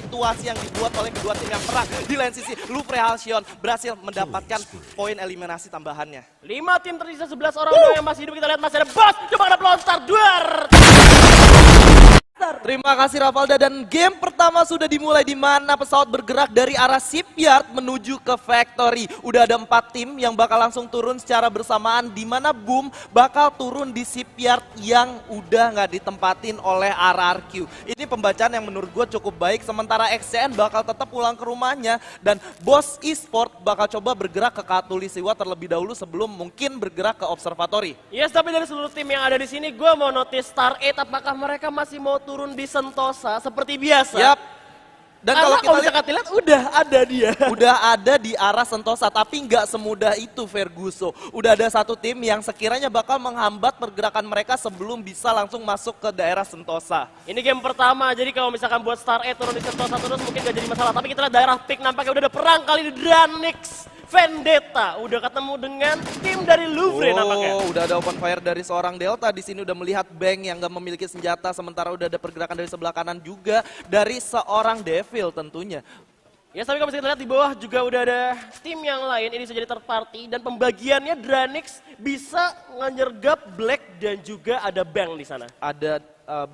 situasi yang dibuat oleh kedua tim yang perang. Di lain sisi, Lufre Halcyon berhasil mendapatkan poin eliminasi tambahannya. 5 tim tersisa 11 orang doang yang masih hidup. Kita lihat masih ada Boss. Coba ada pelontar. Duar. Terima kasih Ravalda, dan game pertama sudah dimulai di mana pesawat bergerak dari arah shipyard menuju ke factory. Udah ada 4 tim yang bakal langsung turun secara bersamaan, di mana Boom bakal turun di shipyard yang udah nggak ditempatin oleh RRQ. Ini pembacaan yang menurut gue cukup baik, sementara XCN bakal tetap pulang ke rumahnya dan Boss Esport bakal coba bergerak ke Katulisiwa terlebih dahulu sebelum mungkin bergerak ke observatory. Yes, tapi dari seluruh tim yang ada di sini, gue mau notice Star 8 apakah mereka masih mau turun di Sentosa seperti biasa. Yap. Dan kalau kita lihat udah ada dia. Udah ada di arah Sentosa, tapi nggak semudah itu Ferguso. Udah ada satu tim yang sekiranya bakal menghambat pergerakan mereka sebelum bisa langsung masuk ke daerah Sentosa. Ini game pertama, jadi kalau misalkan buat Star 8 turun di Sentosa terus mungkin gak jadi masalah. Tapi kita lihat daerah Peak nampaknya udah ada perang kali di Dranix. Vendetta udah ketemu dengan tim dari Lufre nampaknya. Udah ada open fire dari seorang Delta. Di sini udah melihat Bang yang gak memiliki senjata, sementara udah ada pergerakan dari sebelah kanan juga dari seorang Devil tentunya. Ya, tapi kalau bisa kita lihat di bawah juga udah ada tim yang lain. Ini bisa jadi third party dan pembagiannya Dranix bisa ngenyergap Black dan juga ada Bang di sana. Ada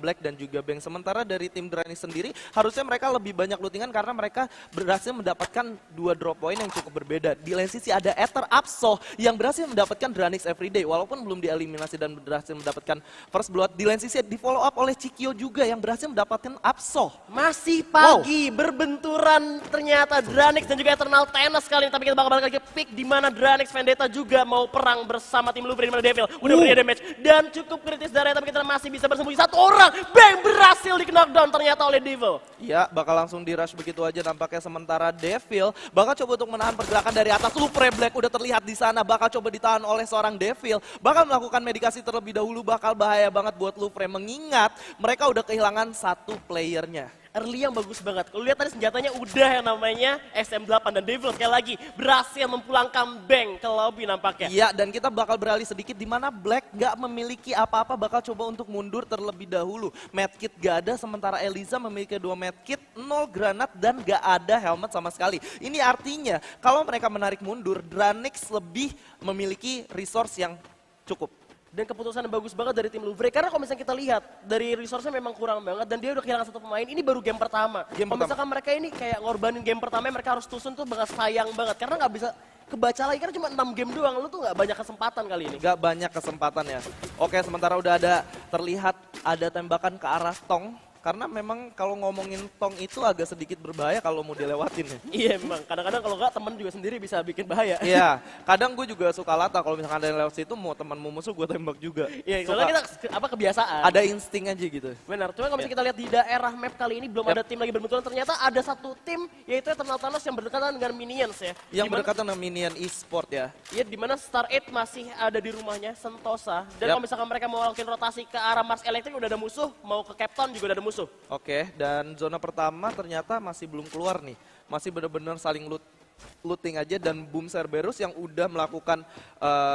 Black dan juga Bang. Sementara dari tim Dranix sendiri harusnya mereka lebih banyak lootingan karena mereka berhasil mendapatkan 2 drop point yang cukup berbeda. Di lain sisi ada Ether Absol yang berhasil mendapatkan Dranix Everyday walaupun belum dieliminasi dan berhasil mendapatkan first blood. Di lain sisi di follow up oleh Cikio juga yang berhasil mendapatkan Absol. Masih pagi berbenturan ternyata Dranix dan juga Eternal Tennis kali ini, tapi kita bakal balik lagi ke Peak di mana Dranix Vendetta juga mau perang bersama tim Lufre di mana Devil udah beri damage dan cukup kritis dari, tapi kita masih bisa bersembunyi satu orang. Bang berhasil di knockdown ternyata oleh Devil. Ya, bakal langsung di rush begitu aja nampaknya, sementara Devil bakal coba untuk menahan pergerakan dari atas. Lufre Black udah terlihat di sana, bakal coba ditahan oleh seorang Devil, bakal melakukan medikasi terlebih dahulu, bakal bahaya banget buat Lufre mengingat mereka udah kehilangan 1 playernya. Early yang bagus banget. Kalau lihat tadi senjatanya udah yang namanya SM8 dan Devil sekali lagi berhasil memulangkan Bang ke lobby nampaknya. Iya, dan kita bakal beralih sedikit di mana Black nggak memiliki apa-apa, bakal coba untuk mundur terlebih dahulu. Medkit gak ada, sementara Eliza memiliki 2 medkit, 0 granat dan gak ada helmet sama sekali. Ini artinya kalau mereka menarik mundur, Dranix lebih memiliki resource yang cukup. Dan keputusan yang bagus banget dari tim Lufre. Karena kalau misalnya kita lihat, dari resource-nya memang kurang banget. Dan dia udah kehilangan 1 pemain, ini baru game pertama. Kalau misalkan mereka ini kayak ngorbanin game pertama, mereka harus tusun tuh banget sayang banget. Karena nggak bisa kebaca lagi, karena cuma 6 game doang. Lu tuh nggak banyak kesempatan kali ini. Nggak banyak kesempatan ya. Oke, sementara udah ada terlihat ada tembakan ke arah Tong. Karena memang kalau ngomongin Tong itu agak sedikit berbahaya kalau mau dilewatin ya. Iya memang, kadang-kadang kalau nggak temen juga sendiri bisa bikin bahaya. Iya, kadang gue juga suka latah kalau misalkan ada yang lewat situ mau temanmu musuh gue tembak juga. Iya, soalnya kita kebiasaan. Ada insting aja gitu. Benar, cuma kalau misalnya kita lihat di daerah map kali ini belum ada tim lagi berbenturan, ternyata ada 1 tim yaitu Eternal Thanos yang berdekatan dengan Minions ya. Yang berdekatan dengan Minion Esport ya. Iya, dimana Star 8 masih ada di rumahnya Sentosa. Dan kalau misalkan mereka mau lakukan rotasi ke arah Mars Electric udah ada musuh, mau ke Captain juga udah ada musuh. Oke, dan zona pertama ternyata masih belum keluar nih. Masih benar-benar saling looting aja, dan Boom Cerberus yang udah melakukan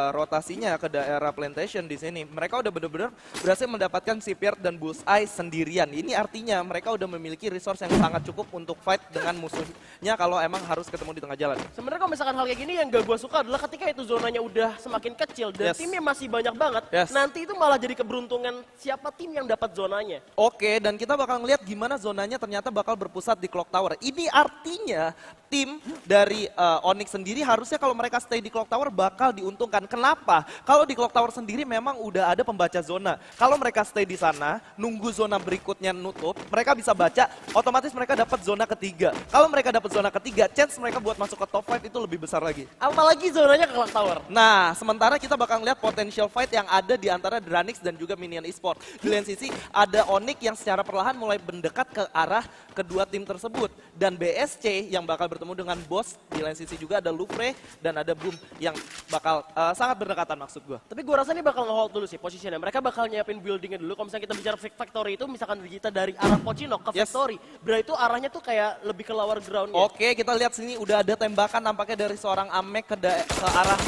rotasinya ke daerah plantation di sini. Mereka udah benar-benar berhasil mendapatkan shipyard dan bullseye sendirian. Ini artinya mereka udah memiliki resource yang sangat cukup untuk fight dengan musuhnya kalau emang harus ketemu di tengah jalan. Sebenarnya kalau misalkan hal kayak gini yang gak gue suka adalah ketika itu zonanya udah semakin kecil dan timnya masih banyak banget, nanti itu malah jadi keberuntungan siapa tim yang dapat zonanya. Oke, dan kita bakal ngeliat gimana zonanya ternyata bakal berpusat di Clock Tower. Ini artinya tim dari Onyx sendiri harusnya kalau mereka stay di Clock Tower bakal diuntungkan. Kenapa? Kalau di Clock Tower sendiri memang udah ada pembaca zona. Kalau mereka stay di sana, nunggu zona berikutnya nutup, mereka bisa baca, otomatis mereka dapat zona ketiga. Kalau mereka dapat zona ketiga, chance mereka buat masuk ke top 5 itu lebih besar lagi. Apalagi zonanya ke Clock Tower. Nah, sementara kita bakal ngeliat potential fight yang ada di antara Dranix dan juga Minion Esport. Di lain sisi, ada Onyx yang secara perlahan mulai mendekat ke arah kedua tim tersebut. Dan BSC yang bakal bertemu dengan Boss. Di lain sisi juga ada Lufre dan ada Boom yang bakal sangat berdekatan maksud gue. Tapi gue rasa ini bakal nge-hold dulu sih posisinya. Mereka bakal nyiapin buildingnya dulu. Kalau misalnya kita bicara factory itu, misalkan kita dari arah Pochinok ke factory, berarti itu arahnya tuh kayak lebih ke lower ground. Oke, kita lihat sini udah ada tembakan nampaknya dari seorang Amek ke arah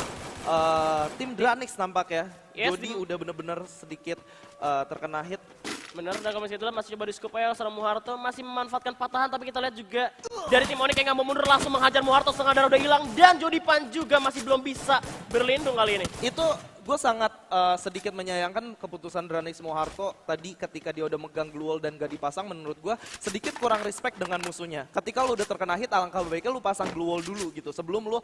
tim Dranix nampaknya. Jody udah bener-bener sedikit terkena hit. Bener, dan kalau misalnya masih coba di scoop aja, seorang Muharto masih memanfaatkan patahan, tapi kita lihat juga dari tim Onyx yang nggak mau mundur langsung menghajar Muharto, setengah darah udah hilang, dan Jodipan juga masih belum bisa berlindung kali ini. Itu gue sangat sedikit menyayangkan keputusan Dranix Muharto tadi ketika dia udah megang glue wall dan gak dipasang. Menurut gue sedikit kurang respect dengan musuhnya. Ketika lu udah terkena hit, alangkah baiknya lu pasang glue wall dulu gitu sebelum lu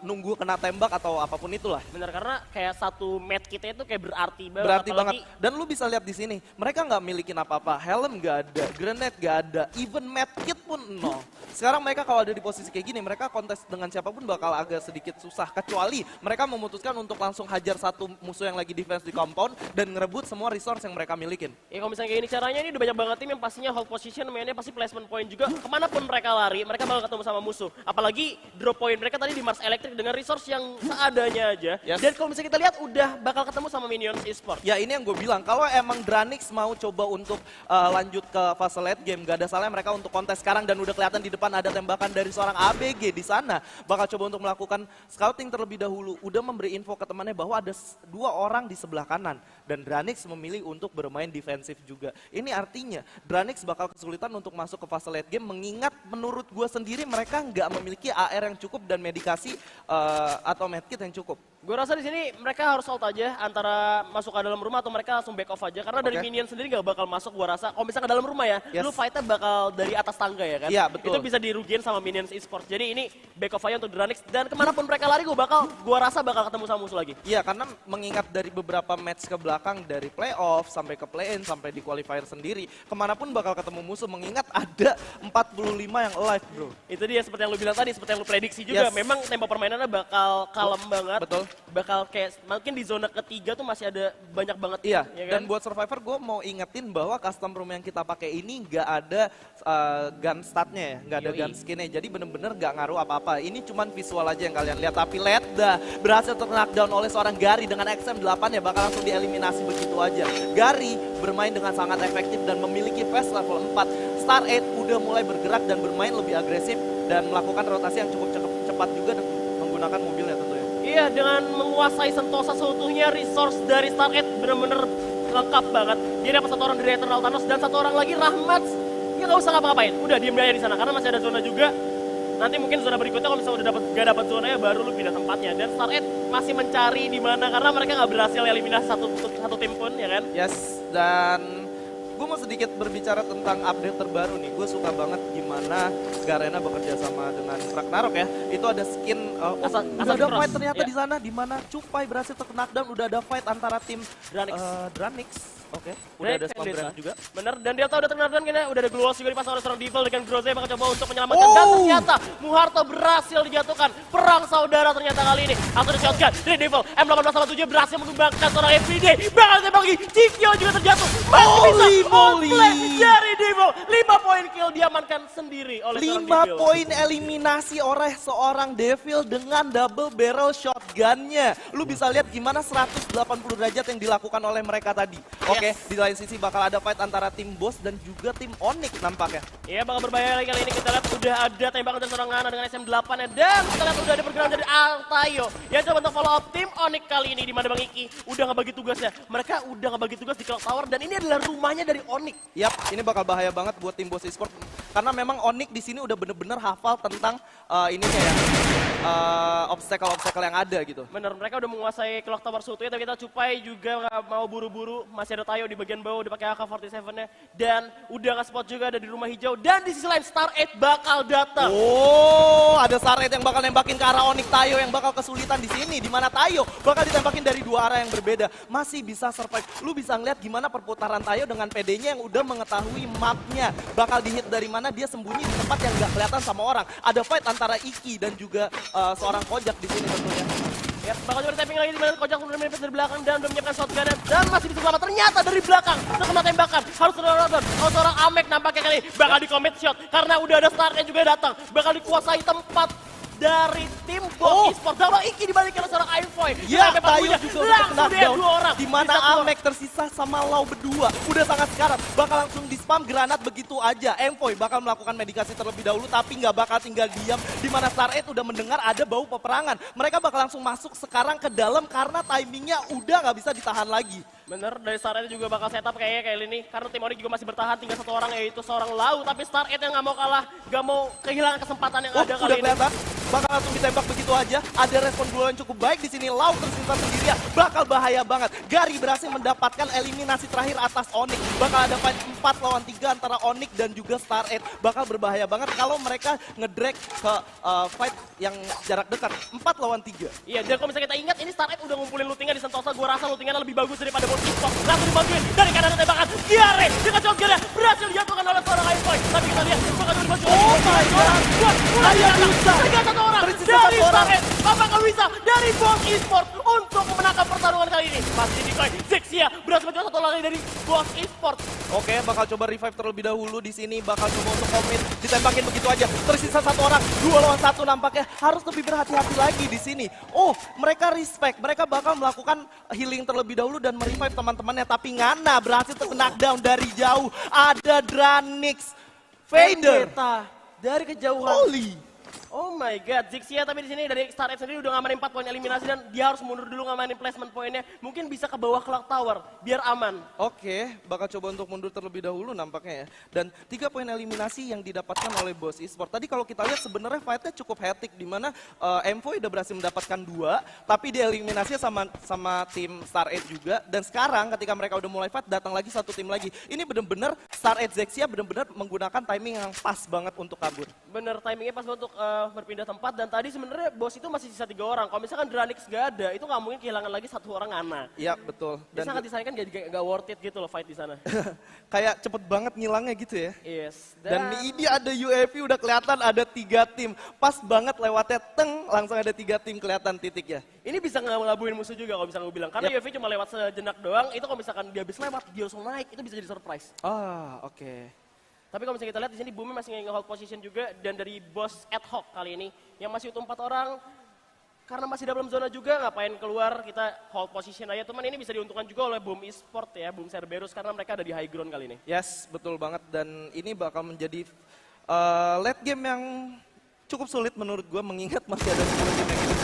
nunggu kena tembak atau apapun itulah. Bener, karena kayak satu match kita itu kayak berarti banget. Berarti apalagi banget. Dan lu bisa lihat di sini, mereka nggak milikin apa-apa. Helm nggak ada, grenade nggak ada, even medkit pun nol. Sekarang mereka kalau ada di posisi kayak gini, mereka kontes dengan siapapun bakal agak sedikit susah. Kecuali mereka memutuskan untuk langsung hajar satu musuh yang lagi defense di compound dan ngerebut semua resource yang mereka milikin. Ya kalau misalnya kayak gini caranya, ini udah banyak banget tim yang pastinya hold position, mainnya pasti placement point juga. Kemanapun mereka lari, mereka bakal ketemu sama musuh. Apalagi drop point mereka tadi di Mars Electric dengan resource yang seadanya aja. Yes. Dan kalau misalnya kita lihat, udah bakal ketemu sama Minions Esports. Ya ini yang gue bilang, kalau emang Dranix mau coba untuk lanjut ke fase late game, gak ada salahnya mereka untuk kontes sekarang dan udah kelihatan di depan ada tembakan dari seorang ABG di sana. Bakal coba untuk melakukan scouting terlebih dahulu, udah memberi info ke temannya bahwa ada dua orang di sebelah kanan dan Dranix memilih untuk bermain defensif juga. Ini artinya Dranix bakal kesulitan untuk masuk ke fase late game, mengingat menurut gue sendiri mereka nggak memiliki AR yang cukup dan medikasi atau medkit yang cukup. Gue rasa di sini mereka harus hold aja antara masuk ke dalam rumah atau mereka langsung back off aja, karena dari minion sendiri gak bakal masuk. Gue rasa kalau misalnya ke dalam rumah ya, lu fightnya bakal dari atas tangga ya kan. Iya, betul. Itu bisa dirugiin sama Minions Esports. Jadi ini back off aja untuk Dranix, dan kemanapun mereka lari gue rasa bakal ketemu sama musuh lagi. Iya, karena mengingat dari beberapa match ke belakang, dari playoff sampai ke play-in sampai di qualifier sendiri, kemanapun bakal ketemu musuh, mengingat ada 45 yang alive bro. Itu dia seperti yang lu bilang tadi, seperti yang lu prediksi juga. Memang tempo permainannya bakal kalem banget. Betul. Bakal kayak mungkin di zona ketiga tuh masih ada banyak banget. Iya, ya kan? dan buat Survivor gue mau ingetin bahwa custom room yang kita pakai ini nggak ada gun statnya ya, nggak ada gun skinnya. Jadi bener-bener nggak ngaruh apa-apa. Ini cuman visual aja yang kalian lihat. Tapi Ledda berhasil ter-knockdown oleh seorang Gary dengan XM8 ya, bakal langsung dieliminasi begitu aja. Gary bermain dengan sangat efektif dan memiliki fast level 4. Star 8 udah mulai bergerak dan bermain lebih agresif dan melakukan rotasi yang cukup cepat juga dan menggunakan mobilnya tentunya. Iya, dengan menguasai Sentosa seutuhnya, resource dari Stargate bener-bener lengkap banget. Dia dapat satu orang dari Eternal Thanos dan satu orang lagi Rahmat. Ya nggak usah ngapa-ngapain, udah diem aja di sana karena masih ada zona juga. Nanti mungkin zona berikutnya kalau misalnya udah gak dapat zona ya baru lu pindah tempatnya. Dan Stargate masih mencari di mana karena mereka nggak berhasil eliminasi satu tim pun ya kan. Yes, dan gue mau sedikit berbicara tentang update terbaru nih. Gue suka banget gimana Garena bekerja sama dengan Ragnarok ya. Itu ada skin, udah ada fight ternyata di sana, di mana Cupai berhasil ter-knockdown. Udah ada fight antara tim Dranix. Oke, udah ada spawn grenade juga. Bener, dan Delta udah ter-knockdown kayaknya. Udah ada glue wall juga dipasang oleh seorang Devil dengan Groze bakal coba untuk menyelamatkan. Dan ternyata Muharto berhasil dijatuhkan. Perang saudara ternyata kali ini. Atau di shotgun dari Devil. M1887 berhasil menumbangkan seorang Everyday. Bakal ditembak lagi. Cikyo juga terjatuh. Masih bisa on-play dari Devil. 5 poin kill diamankan sendiri oleh seorang Devil. 5 poin eliminasi oleh seorang Devil dengan double barrel shotgunnya. Lu bisa lihat gimana 180 derajat yang dilakukan oleh mereka tadi. Oke, di lain sisi bakal ada fight antara tim Boss dan juga tim Onyx nampaknya. Iya, bakal berbahaya lagi kali ini. Kita lihat udah ada tembakan dari seorang Ngana dengan SM8 nya. Dan kita lihat udah ada pergerakan dari Altayo yang coba untuk follow up tim Onyx kali ini. Di mana Bang Iki udah ngebagi tugasnya. Mereka udah ngebagi tugas di Clock Tower dan ini adalah rumahnya dari Onyx. Yap, ini bakal bahaya banget buat tim Boss Esports. Karena memang Onyx di sini udah bener-bener hafal tentang ininya ya. Obstacle-obstacle yang ada gitu. Bener, mereka udah menguasai Clock Tower seutuhnya, tapi kita Cupai juga nggak mau buru-buru. Masih ada Tayo di bagian bawah, udah pakai AK-47-nya. Dan udah nge-spot juga ada di rumah hijau. Dan di sisi lain Star 8 bakal datang. Oh, ada Star 8 yang bakal nembakin ke arah Onyx. Tayo yang bakal kesulitan di sini. Di mana Tayo bakal ditembakin dari dua arah yang berbeda. Masih bisa survive. Lu bisa ngeliat gimana perputaran Tayo dengan PD-nya yang udah mengetahui mapnya. Bakal dihit dari mana, dia sembunyi di tempat yang gak kelihatan sama orang. Ada fight antara Iki dan juga seorang Kojak di sini tentunya. Ya, bakal coba tapping lagi di mana Kojak udah menipis dari belakang dan udah menyiapkan shotgun dan masih bisa selamat. Ternyata dari belakang terkena tembakan. Harus terlalu seorang Amek nampaknya kali bakal di commit shot karena udah ada Starnya juga datang. Bakal dikuasai tempat dari tim Boss Esports. Sama Iki dibalikin oleh seorang Aimfoy. Ya, Tayo juga udah kena down. Dua orang. Di mana Amek tersisa sama Lau berdua. Udah sangat sekarat. Bakal langsung di spam granat begitu aja. Aimfoy bakal melakukan medikasi terlebih dahulu tapi nggak bakal tinggal diam. Di mana Star 8 udah mendengar ada bau peperangan. Mereka bakal langsung masuk sekarang ke dalam karena timingnya udah nggak bisa ditahan lagi. Bener, dari Starlight juga bakal setup kayaknya kayak ini. Karena tim Onyx juga masih bertahan, tinggal satu orang yaitu seorang Lau. Tapi Starlight yang nggak mau kalah, nggak mau kehilangan kesempatan yang ada kali udah ini. kelihatan. Bakal langsung ditembak begitu aja. Ada respon bola yang cukup baik di sini. Lau tersisa sendirian. Bakal bahaya banget. Gary berhasil mendapatkan eliminasi terakhir atas Onyx. Bakal ada fight 4 lawan 3 antara Onyx dan juga Starlight. Bakal berbahaya banget kalau mereka ngedrag ke fight yang jarak dekat. 4 lawan 3. Iya, dan kalau misalnya kita ingat, ini Starlight udah ngumpulin lootingnya di Sentosa. Gue rasa lootingnya lebih bagus daripada Boss Esports. Langsung dibantuin dari kanan ada tembakan. Gary dengan shotgunnya berhasil dijatuhkan oleh seorang Icepoint. Tapi kita lihat, bakal dibantu. Oh my god. Tinggal satu orang dari Starlight. Apakah bisa dari Boss Esports untuk memenangkan pertarungan kali ini? Pasti Decoy. Zexia berhasil menjual satu lagi dari Boss Esports. Oke, bakal coba revive terlebih dahulu di sini. Bakal coba untuk komit, ditembakin begitu aja. Tersisa satu orang, 2 lawan 1 nampaknya harus lebih berhati-hati lagi di sini. Oh, mereka respect. Mereka bakal melakukan healing terlebih dahulu dan merevive teman-temannya. Tapi Ngana berhasil knockdown dari jauh. Ada Dranix, Vader. Vendetta dari kejauhan. Holy. Oh my god, Zixia tapi di sini dari Starlight sendiri udah ngamanin 4 poin eliminasi dan dia harus mundur dulu ngamanin placement poinnya. Mungkin bisa ke bawah Clock Tower biar aman. Oke, bakal coba untuk mundur terlebih dahulu nampaknya ya. Dan 3 poin eliminasi yang didapatkan oleh Boss Esports. Tadi kalau kita lihat sebenarnya fight-nya cukup hectic di mana Envoy udah berhasil mendapatkan 2, tapi dieliminasinya sama tim Starlight juga. Dan sekarang ketika mereka udah mulai fight, datang lagi satu tim lagi. Ini bener-bener Starlight Zexia bener-bener menggunakan timing yang pas banget untuk kabur. Bener, timingnya pas untuk berpindah tempat dan tadi sebenarnya Boss itu masih sisa 3 orang. Kalau misalkan Dranix gak ada, itu nggak mungkin kehilangan lagi 1 orang Ana. Iya, betul. Dan sangat disayangkan gak worth it gitu loh fight di sana. Kayak cepet banget ngilangnya gitu ya. Yes. Dan ini ada UAV udah kelihatan ada 3 tim. Pas banget lewatnya teng, langsung ada 3 tim kelihatan titiknya. Ini bisa ngelabuin musuh juga kalau misalnya gue bilang. Karena UAV cuma lewat sejenak doang, itu kalau misalkan dia habis lewat, dia langsung naik, itu bisa jadi surprise. Ah, oke. Tapi kalau misalnya kita lihat di sini Bumi masih nge-hold position juga dan dari Boss ad hoc kali ini yang masih utuh 4 orang karena masih dalam zona juga ngapain keluar kita hold position aja teman ini bisa diuntungkan juga oleh Boom Esports ya Boom Cerberus karena mereka ada di high ground kali ini. Yes, betul banget dan ini bakal menjadi late game yang cukup sulit menurut gue mengingat masih ada 10 tim yang hidup.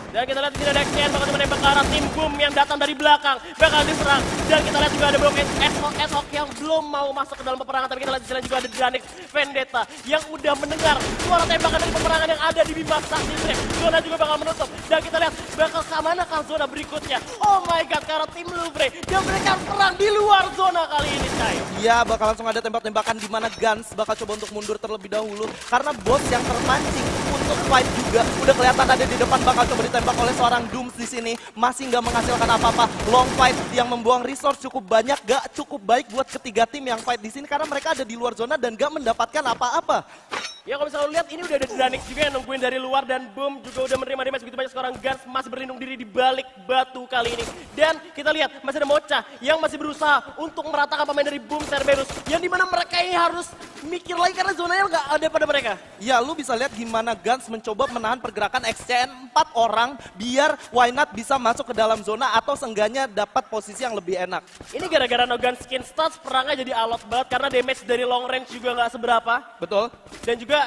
Dan kita lihat di sini ada XCN bakal menembak ke arah tim Boom yang datang dari belakang. Bakal diserang. Dan kita lihat juga ada blok ad hoc yang belum mau masuk ke dalam peperangan. Tapi kita lihat di sini juga ada Dranix Vendetta yang udah mendengar suara tembakan dari peperangan yang ada di Bima Sakti Trek. Zona juga bakal menutup. Dan kita lihat bakal kemanakah zona berikutnya. Oh my god, karena tim Louvre. Dan mereka perang di luar zona kali ini, Cai. Iya, bakal langsung ada tembak-tembakan di mana Guns bakal coba untuk mundur terlebih dahulu. Karena bot yang terpancing untuk fight juga. Udah kelihatan ada di depan bakal coba ditembak oleh seorang Dooms di sini. Masih nggak menghasilkan apa-apa. Long fight yang membuang resource cukup banyak. Gak cukup baik buat ketiga tim yang fight di sini. Karena mereka ada di luar zona dan gak mendapatkan apa-apa. Ya kalau misalnya lo lihat ini udah ada Dranix juga yang nungguin dari luar dan Boom juga udah menerima damage begitu banyak seorang Guns masih berlindung diri di balik batu kali ini. Dan kita lihat masih ada Mocha yang masih berusaha untuk meratakan pemain dari Boom Cerberus yang dimana mereka ini harus mikir lagi karena zonanya nggak ada pada mereka. Ya lu bisa lihat gimana Guns mencoba menahan pergerakan XCN 4 orang biar Why Not bisa masuk ke dalam zona atau seenggaknya dapat posisi yang lebih enak. Ini gara-gara No Gun Skin Stats perangnya jadi alot banget karena damage dari long range juga nggak seberapa. Betul. Dan juga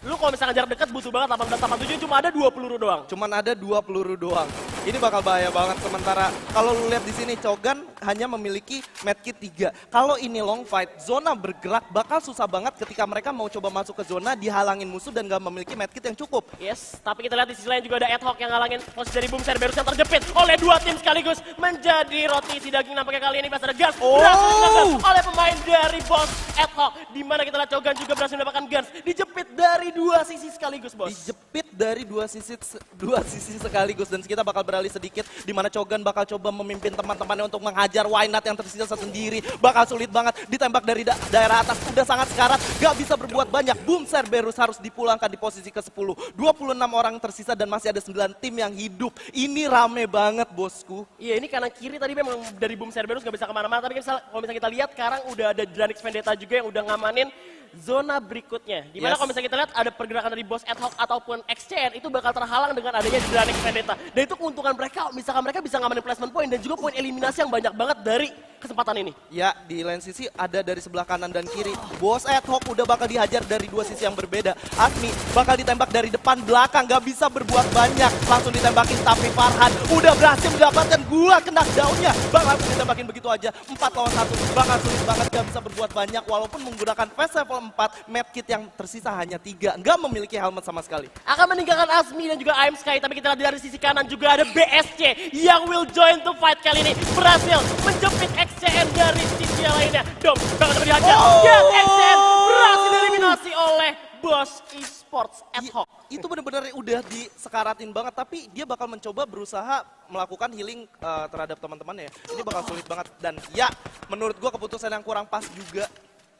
lu kalau misalnya jarak dekat butuh banget 1887 cuma ada 2 peluru doang. Cuman ada 2 peluru doang. Ini bakal bahaya banget sementara kalau lu lihat di sini Chogan hanya memiliki medkit 3. Kalau ini long fight, zona bergerak bakal susah banget ketika mereka mau coba masuk ke zona dihalangin musuh dan gak memiliki medkit yang cukup. Yes, tapi kita lihat di sisi lain juga ada ad hoc yang ngalangin posisi dari Boom Cerberus yang terjepit oleh 2 tim sekaligus menjadi roti si daging nampaknya kali ini pas ada Guns berhasil ditangkap oleh pemain dari Boss ad hoc di mana kita lihat Chogan juga berhasil mendapatkan Guns dijepit dari 2 sisi sekaligus, Bos. Dijepit dari 2 sisi sekaligus dan kita bakal beralih sedikit di mana Chogan bakal coba memimpin teman-temannya untuk menghajar Why Not yang tersisa sendiri. Bakal sulit banget ditembak dari daerah atas udah sangat sekarat, gak bisa berbuat banyak. Boom Cerberus harus dipulangkan di posisi ke-10. 26 orang tersisa dan masih ada 9 tim yang hidup. Ini rame banget, bosku. Iya, ini kanan kiri tadi memang dari Boom Cerberus gak bisa kemana-mana, tapi kalau misalnya kita lihat sekarang udah ada Dranix Vendetta juga yang udah ngamanin zona berikutnya. Dimana kalau misalnya kita lihat ada pergerakan dari Boss ad hoc ataupun XCN itu bakal terhalang dengan adanya Dranix Vendetta. Dan itu keuntungan mereka, misalkan mereka bisa ngamanin placement point dan juga poin eliminasi yang banyak banget banget dari kesempatan ini. Ya, di lane sisi ada dari sebelah kanan dan kiri. Bos Adhoc udah bakal dihajar dari dua sisi yang berbeda. Asmi bakal ditembak dari depan belakang, gak bisa berbuat banyak. Langsung ditembakin, tapi Farhan udah berhasil mendapatkan gua kena down-nya. Bakal langsung ditembakin begitu aja. 4 lawan 1, bakal sulit banget, gak bisa berbuat banyak. Walaupun menggunakan fast level 4, medkit yang tersisa hanya 3. Gak memiliki helmet sama sekali. Akan meninggalkan Asmi dan juga I'm Sky, tapi kita lihat dari sisi kanan juga ada BSC yang will join to fight kali ini. Berhasil menjepit XCN dari sisi yang lainnya. Dom, bakal dapat dihajar. Dan XCN berhasil eliminasi oleh Bos Esports Adhoc. Itu benar-benar udah disekaratin banget, tapi dia bakal mencoba berusaha melakukan healing terhadap teman-temannya. Ini bakal sulit banget, dan ya menurut gua keputusan yang kurang pas juga,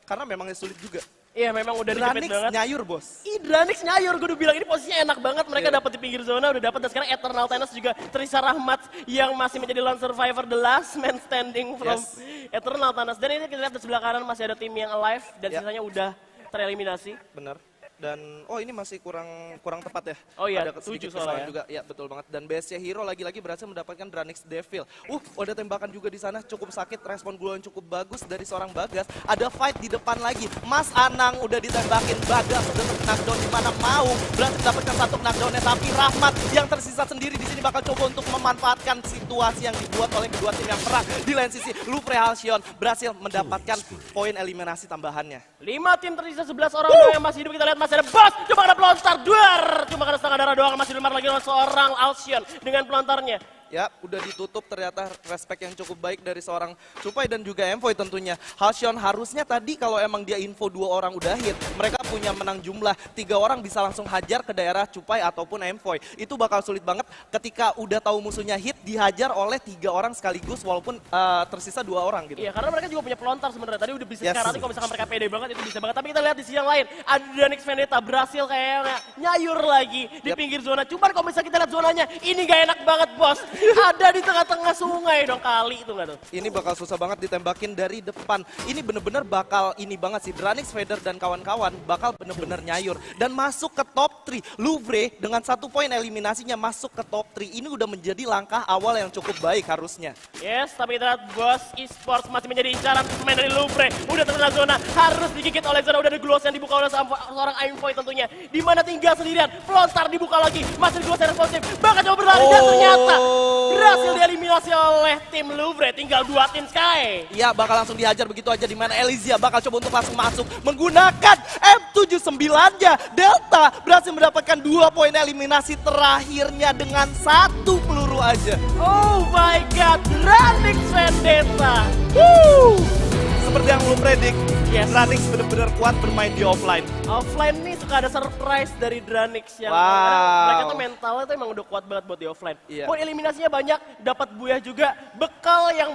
karena memangnya sulit juga. Iya, memang udah dijepit Dranix banget. nyayur, bos. Dranix nyayur, gue udah bilang ini posisinya enak banget. Mereka dapat di pinggir zona, udah dapat. Dan sekarang Eternal Tennis juga Trisha Rahmat yang masih menjadi lone survivor, the last man standing from Eternal Tennis. Dan ini kita lihat di sebelah kanan masih ada tim yang alive dan sisanya udah tereliminasi. Bener. Dan ini masih kurang tepat ya. Oh iya, ada sedikit 7 soalnya kesalahan juga. Ya, betul banget. Dan BSC Hero lagi-lagi berhasil mendapatkan Dranix Devil. Ada tembakan juga di sana, cukup sakit, respon gua yang cukup bagus dari seorang Bagas. Ada fight di depan lagi. Mas Anang udah ditembakin, Bagas udah knockdown di mana mau berhasil mendapatkan satu knockdown-nya, tapi Rahmat yang tersisa sendiri di sini bakal coba untuk memanfaatkan situasi yang dibuat oleh kedua tim yang perang. Di lain sisi, Lufre Halcyon berhasil mendapatkan poin eliminasi tambahannya. 5 tim tersisa 11 orang doang yang masih hidup. Kita lihat masih ada Bos, cuma kena pelontar, duar. Cuma kena setengah darah doang, masih dilemar lagi oleh seorang Alcyon dengan pelontarnya. Ya, udah ditutup, ternyata respect yang cukup baik dari seorang Cupai dan juga Envoy tentunya. Halcyon harusnya tadi kalau emang dia info 2 orang udah hit, mereka punya menang jumlah 3 orang bisa langsung hajar ke daerah Cupai ataupun Envoy. Itu bakal sulit banget ketika udah tahu musuhnya hit, dihajar oleh 3 orang sekaligus walaupun tersisa 2 orang gitu. Iya, karena mereka juga punya pelontar sebenarnya. Tadi udah bisa sekarang, kalau misalkan mereka pede banget itu bisa banget. Tapi kita lihat di sisi yang lain, ada Dranix Vendetta berhasil kayaknya nyayur lagi di pinggir zona. Cuman kalau misalnya kita lihat zonanya, ini gak enak banget, Bos. Ada di tengah-tengah sungai dong, kali itu nggak tuh? Ini bakal susah banget ditembakin dari depan. Ini bener-bener bakal ini banget sih. Dranix, Vader, dan kawan-kawan bakal bener-bener nyayur. Dan masuk ke top 3. Lufre dengan 1 poin eliminasinya masuk ke top 3. Ini udah menjadi langkah awal yang cukup baik harusnya. Yes, tapi kita lihat Bos Esports masih menjadi incaran pemain dari Lufre. Udah terkena zona, harus digigit oleh zona. Udah ada gloss yang dibuka oleh seorang Aimfoy tentunya. Dimana tinggal sendirian, pelontar dibuka lagi. Masih gloss yang responsif, bahkan coba berlari dan ternyata berhasil dieliminasi oleh tim Lufre. Tinggal 2 tim Sky. Iya, bakal langsung dihajar begitu aja, di mana Elysia bakal coba untuk langsung masuk menggunakan M79-nya. Delta berhasil mendapatkan 2 poin eliminasi terakhirnya dengan 1 peluru aja. Oh my god, Dranix Vendetta. Seperti yang lu predik, Yes. Dranix bener-bener kuat bermain di offline. Offline nih suka ada surprise dari Dranix yang Wow. mereka tuh mentalnya tuh emang udah kuat banget buat di offline. Iya. Poin eliminasinya banyak, dapat buaya juga, bekal yang